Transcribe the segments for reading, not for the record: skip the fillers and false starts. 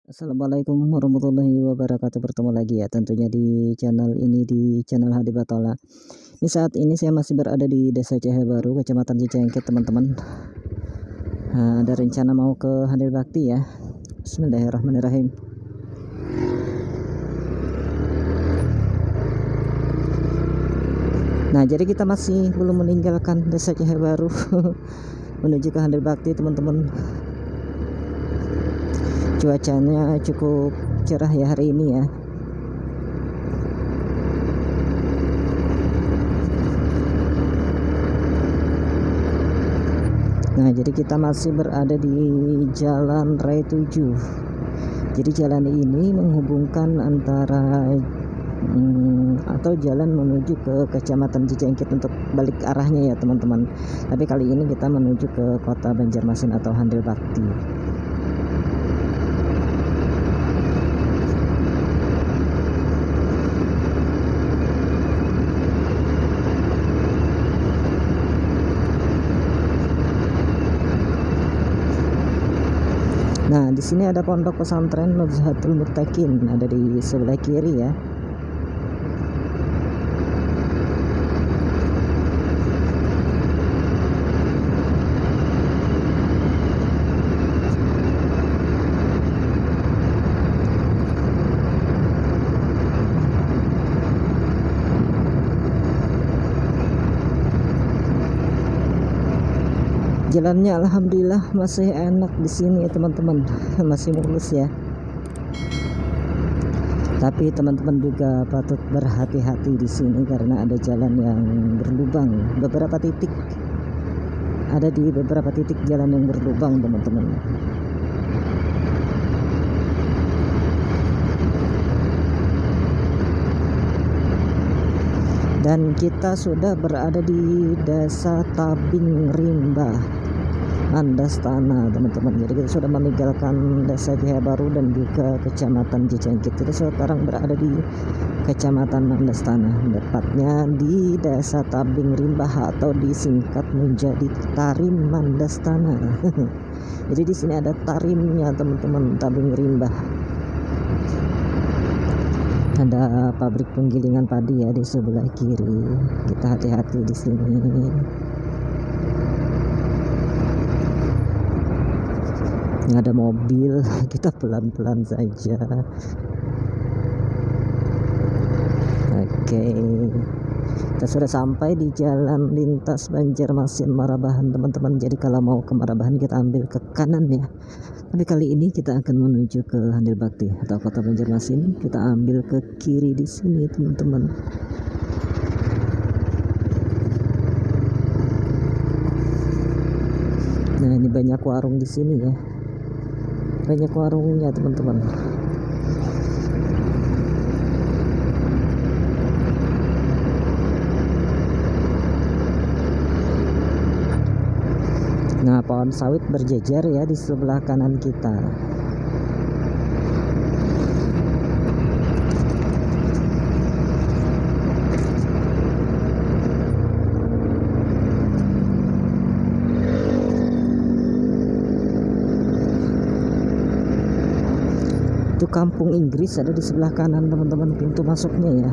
Assalamualaikum warahmatullahi wabarakatuh. Bertemu lagi ya tentunya di channel ini, di channel Hadi Batola. Ini saat ini saya masih berada di Desa Cahaya Baru, Kecamatan Cicengkit, teman-teman. Ada rencana mau ke Handil Bakti ya. Bismillahirrahmanirrahim. Nah, jadi kita masih belum meninggalkan Desa Cahaya Baru menuju ke Handil Bakti, teman-teman. Cuacanya cukup cerah ya hari ini ya. Nah, jadi kita masih berada di Jalan Raya 7. Jadi jalan ini menghubungkan antara atau jalan menuju ke Kecamatan Cicengkit untuk balik arahnya ya teman-teman. Tapi kali ini kita menuju ke Kota Banjarmasin atau Handil Bakti. Nah, di sini ada pondok pesantren Nuzhatul Muttaqin, ada di sebelah kiri ya. Jalannya alhamdulillah masih enak di sini ya teman-teman, masih mulus ya. Tapi teman-teman juga patut berhati-hati di sini karena ada jalan yang berlubang. Beberapa titik ada di beberapa titik jalan yang berlubang, teman-teman. Dan kita sudah berada di Desa Tabing Rimba, Mandastana, teman-teman. Jadi kita sudah meninggalkan Desa Cahaya Baru dan juga Kecamatan Cicengkit. Kita sekarang berada di Kecamatan Mandastana, tepatnya di Desa Tabing Rimba atau disingkat menjadi Tarim Mandastana. Jadi di sini ada tarimnya, teman-teman, Tabing Rimba. Ada pabrik penggilingan padi ya di sebelah kiri. Kita hati-hati di sini. Ada mobil, kita pelan-pelan saja. Oke, kita sudah sampai di jalan lintas Banjarmasin Marabahan, teman-teman. Jadi kalau mau ke Marabahan kita ambil ke kanan ya. Tapi kali ini kita akan menuju ke Handil Bakti atau Kota Banjarmasin. Kita ambil ke kiri di sini, teman-teman. Nah, ini banyak warung di sini ya. Banyak warungnya, teman-teman. Nah, pohon sawit berjejer ya di sebelah kanan kita. Itu Kampung Inggris ada di sebelah kanan, teman-teman, pintu masuknya ya.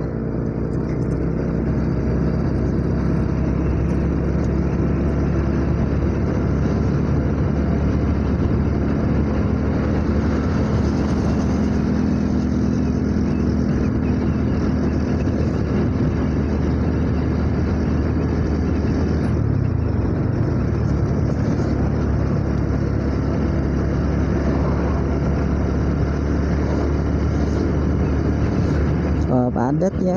Padat ya.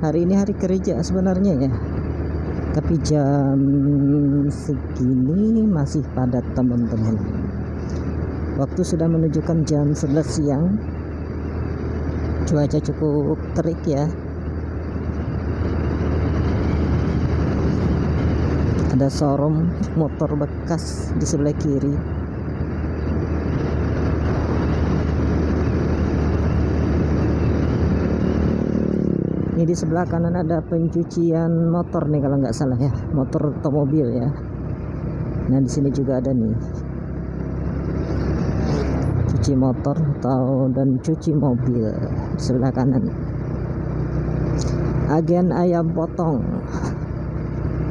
Hari ini hari kerja sebenarnya ya, tapi jam segini masih padat, teman-teman. Waktu sudah menunjukkan jam 11 siang. Cuaca cukup terik ya. Ada showroom motor bekas di sebelah kiri. Ini di sebelah kanan ada pencucian motor nih kalau nggak salah ya, motor atau mobil ya. Nah, di sini juga ada nih. cuci motor dan cuci mobil. Di sebelah kanan agen ayam potong,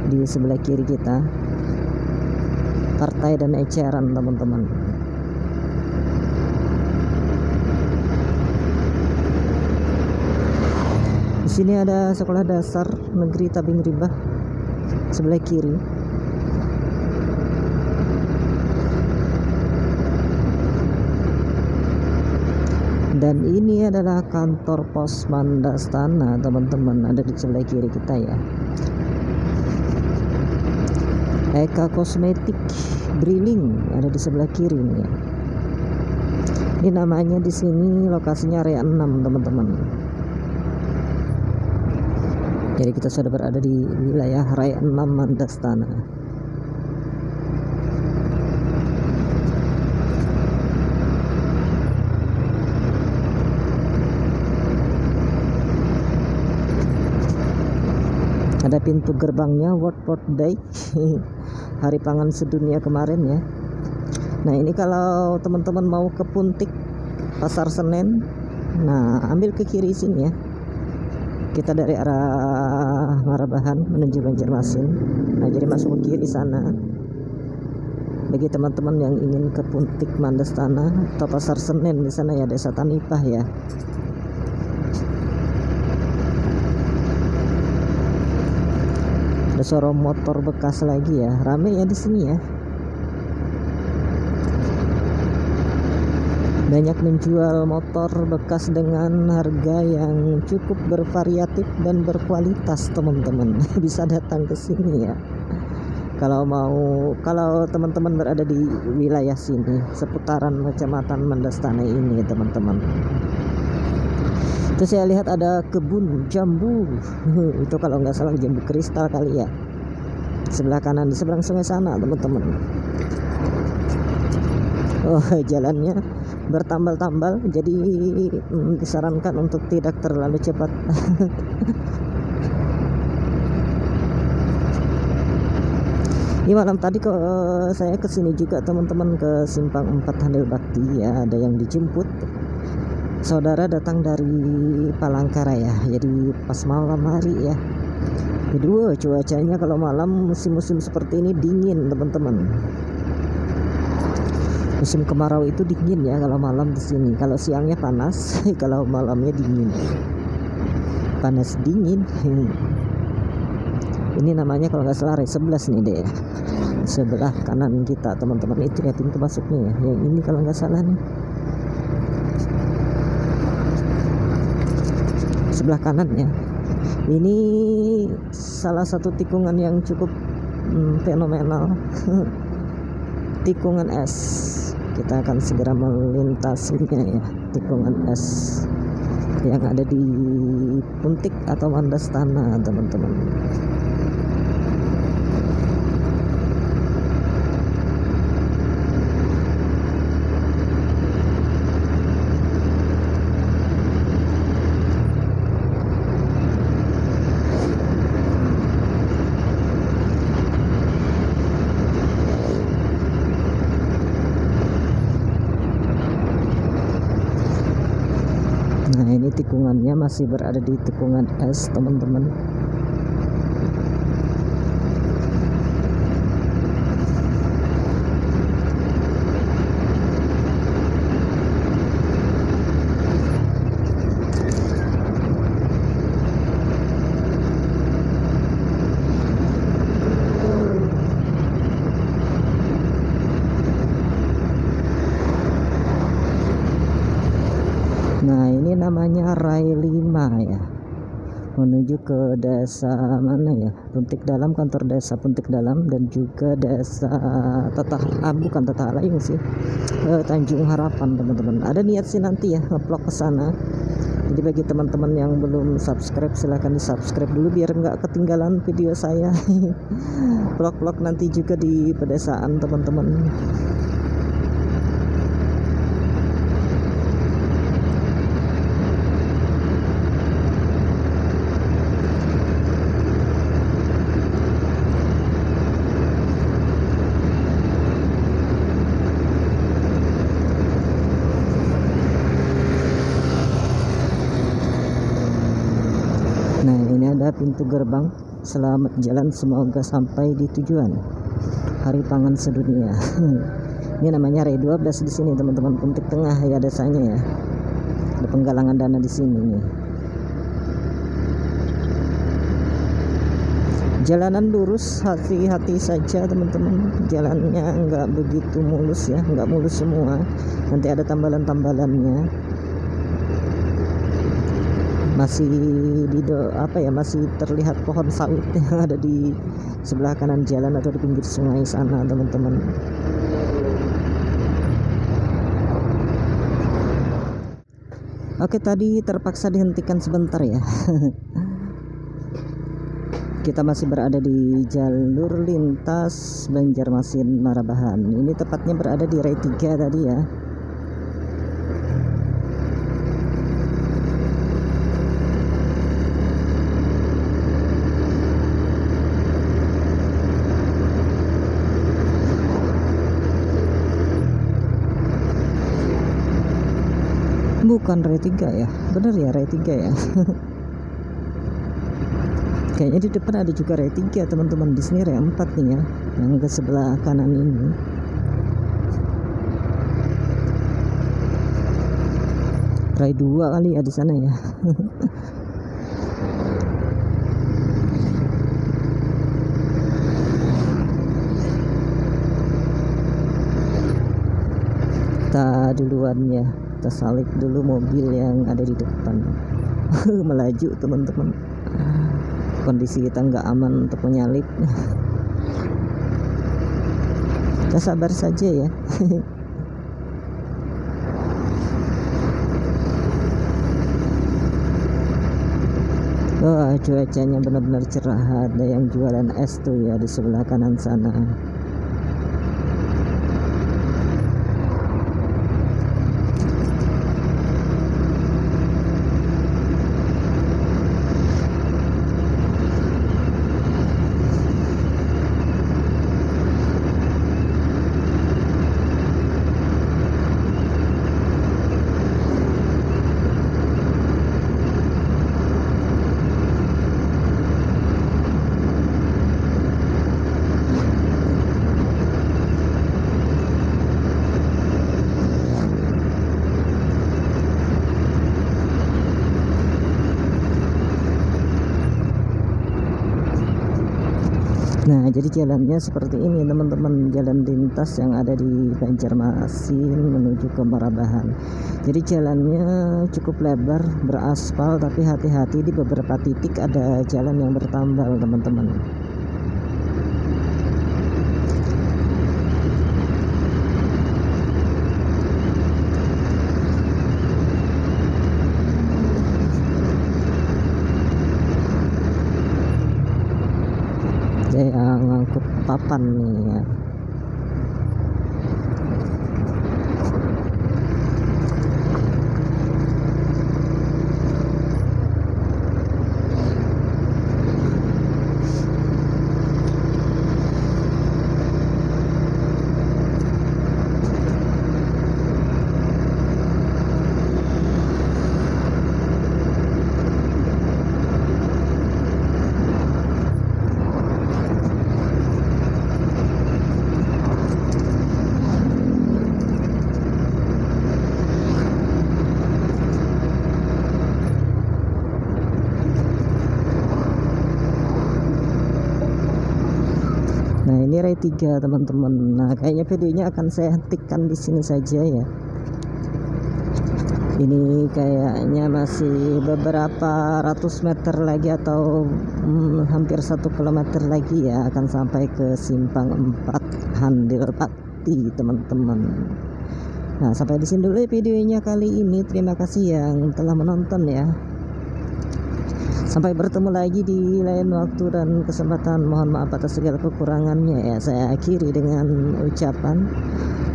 di sebelah kiri kita partai dan eceran teman-teman. Di sini ada sekolah dasar negeri Tabing Rimba sebelah kiri. Dan ini adalah kantor pos Mandastana teman-teman, ada di sebelah kiri kita ya. Eka Kosmetik Briling ada di sebelah kiri nih ya. Ini namanya di sini lokasinya area 6 teman-teman. Jadi kita sudah berada di wilayah Raya 6 Mandastana. Ada pintu gerbangnya World Day Hari Pangan Sedunia kemarin ya. Nah ini kalau teman-teman mau ke Puntik Pasar Senen, nah ambil ke kiri sini ya. Kita dari arah Marabahan menuju Banjarmasin. Nah jadi masuk ke kiri sana. Bagi teman-teman yang ingin ke Puntik Mandastana atau Pasar Senen, di sana ya Desa Tamipah ya. Ada showroom motor bekas lagi ya, rame ya di sini ya. Banyak menjual motor bekas dengan harga yang cukup bervariatif dan berkualitas teman-teman. Bisa datang ke sini ya. Kalau teman-teman berada di wilayah sini seputaran Kecamatan Mandastana ini teman-teman. Itu saya lihat ada kebun jambu. Itu kalau nggak salah jambu kristal kali ya. Sebelah kanan di seberang sungai sana teman-teman. Oh jalannya bertambal-tambal, jadi disarankan untuk tidak terlalu cepat. Ini malam tadi kok saya kesini juga teman-teman, ke Simpang 4 Handil Bakti ya. Ada yang dijemput saudara datang dari Palangkaraya, jadi pas malam hari ya. Kedua cuacanya kalau malam musim-musim seperti ini dingin teman-teman. Musim kemarau itu dingin ya kalau malam di sini. Kalau siangnya panas, kalau malamnya dingin. Panas dingin. Ini namanya kalau nggak salah area 11 nih deh. Sebelah kanan kita teman-teman, itu ya pintu masuknya ya. Yang ini kalau nggak salah nih. Sebelah kanan ya. Ini salah satu tikungan yang cukup fenomenal. Tikungan es. Kita akan segera melintasinya ya, tikungan es yang ada di Puntik atau Mandastana teman-teman. Nah ini tikungannya masih berada di tikungan es teman-teman. Nah ini namanya Rai 5 ya, menuju ke desa mana ya, Puntik Dalam, kantor desa Puntik Dalam, dan juga desa bukan Tatah Layung sih, Tanjung Harapan teman-teman. Ada niat sih nanti ya ngeplok ke sana. Jadi bagi teman-teman yang belum subscribe, silahkan di subscribe dulu biar nggak ketinggalan video saya. Vlog-vlog nanti juga di pedesaan teman-teman. ada pintu gerbang. Selamat jalan, semoga sampai di tujuan. Hari Pangan Sedunia. Ini namanya RE 12 di sini teman-teman, Puntik Tengah ya desanya ya. Ada penggalangan dana di sini nih. Jalanan lurus, hati-hati saja teman-teman. Jalannya nggak begitu mulus ya, nggak mulus semua. Nanti ada tambalan-tambalannya. Masih masih terlihat pohon sawit yang ada di sebelah kanan jalan atau di pinggir sungai sana teman-teman. Oke, tadi terpaksa dihentikan sebentar ya. Kita masih berada di jalur lintas Banjarmasin Marabahan. Ini tepatnya berada di RE 3 tadi ya. Bukan RE 3 ya, bener ya RE 3 ya. Kayaknya di depan ada juga RE 3 teman-teman. Di sini RE 4 nih ya, yang ke sebelah kanan ini. RE 2 kali ya di sana ya. Kita duluan ya, kita salip dulu mobil yang ada di depan. Melaju teman-teman. Kondisi kita nggak aman untuk menyalip. Kita sabar saja ya. Wah, cuacanya benar-benar cerah. Ada yang jualan es tuh ya di sebelah kanan sana. Nah, jadi jalannya seperti ini teman-teman, jalan lintas yang ada di Banjarmasin menuju ke Marabahan. Jadi jalannya cukup lebar, beraspal, tapi hati-hati di beberapa titik ada jalan yang bertambal teman-teman. Yang ngangkut papan nih ya. Nah, ini RE 3 teman-teman. Nah, kayaknya videonya akan saya hentikan di sini saja ya. Ini kayaknya masih beberapa ratus meter lagi atau hampir 1 kilometer lagi ya akan sampai ke Simpang 4 Handil Pakti teman-teman. Nah, sampai di sini dulu videonya kali ini. Terima kasih yang telah menonton ya. Sampai bertemu lagi di lain waktu dan kesempatan. Mohon maaf atas segala kekurangannya ya. Saya akhiri dengan ucapan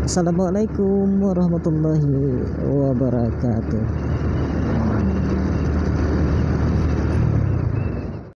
Assalamualaikum warahmatullahi wabarakatuh.